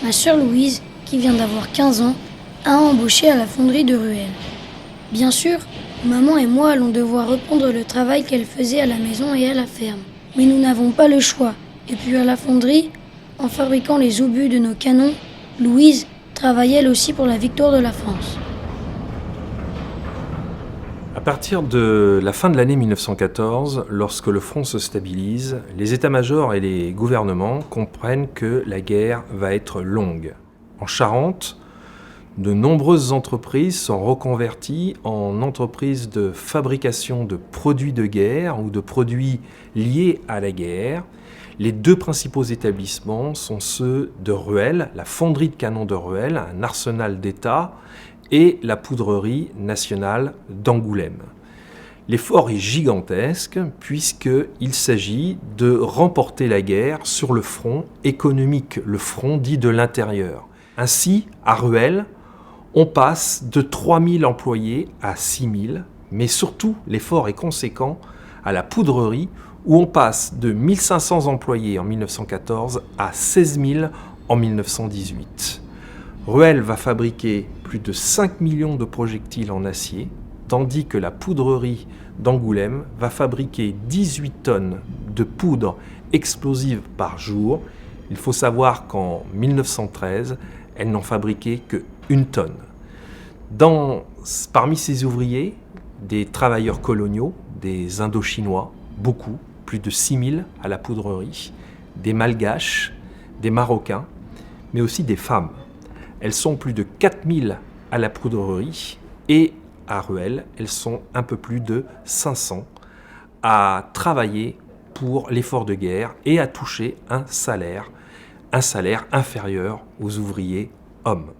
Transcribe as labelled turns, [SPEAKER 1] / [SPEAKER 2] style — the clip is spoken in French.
[SPEAKER 1] Ma sœur Louise, qui vient d'avoir 15 ans, a embauché à la fonderie de Ruelle. Bien sûr, maman et moi allons devoir reprendre le travail qu'elle faisait à la maison et à la ferme. Mais nous n'avons pas le choix. Et puis à la fonderie, en fabriquant les obus de nos canons, Louise travaille elle aussi pour la victoire de la France.
[SPEAKER 2] À partir de la fin de l'année 1914, lorsque le front se stabilise, les états-majors et les gouvernements comprennent que la guerre va être longue. En Charente, de nombreuses entreprises sont reconverties en entreprises de fabrication de produits de guerre ou de produits liés à la guerre. Les deux principaux établissements sont ceux de Ruelle, la fonderie de canons de Ruelle, un arsenal d'État, et la poudrerie nationale d'Angoulême. L'effort est gigantesque puisqu'il s'agit de remporter la guerre sur le front économique, le front dit de l'intérieur. Ainsi, à Ruelle, on passe de 3000 employés à 6000, mais surtout l'effort est conséquent à la poudrerie où on passe de 1500 employés en 1914 à 16 000 en 1918. Ruelle va fabriquer plus de 5 millions de projectiles en acier, tandis que la poudrerie d'Angoulême va fabriquer 18 tonnes de poudre explosive par jour. Il faut savoir qu'en 1913, elle n'en fabriquait que 1 tonne. Parmi ces ouvriers, des travailleurs coloniaux, des Indochinois, beaucoup, plus de 6000 à la poudrerie, des Malgaches, des Marocains, mais aussi des femmes. Elles sont plus de 4000 à la poudrerie et à Ruelle, elles sont un peu plus de 500 à travailler pour l'effort de guerre et à toucher un salaire inférieur aux ouvriers hommes.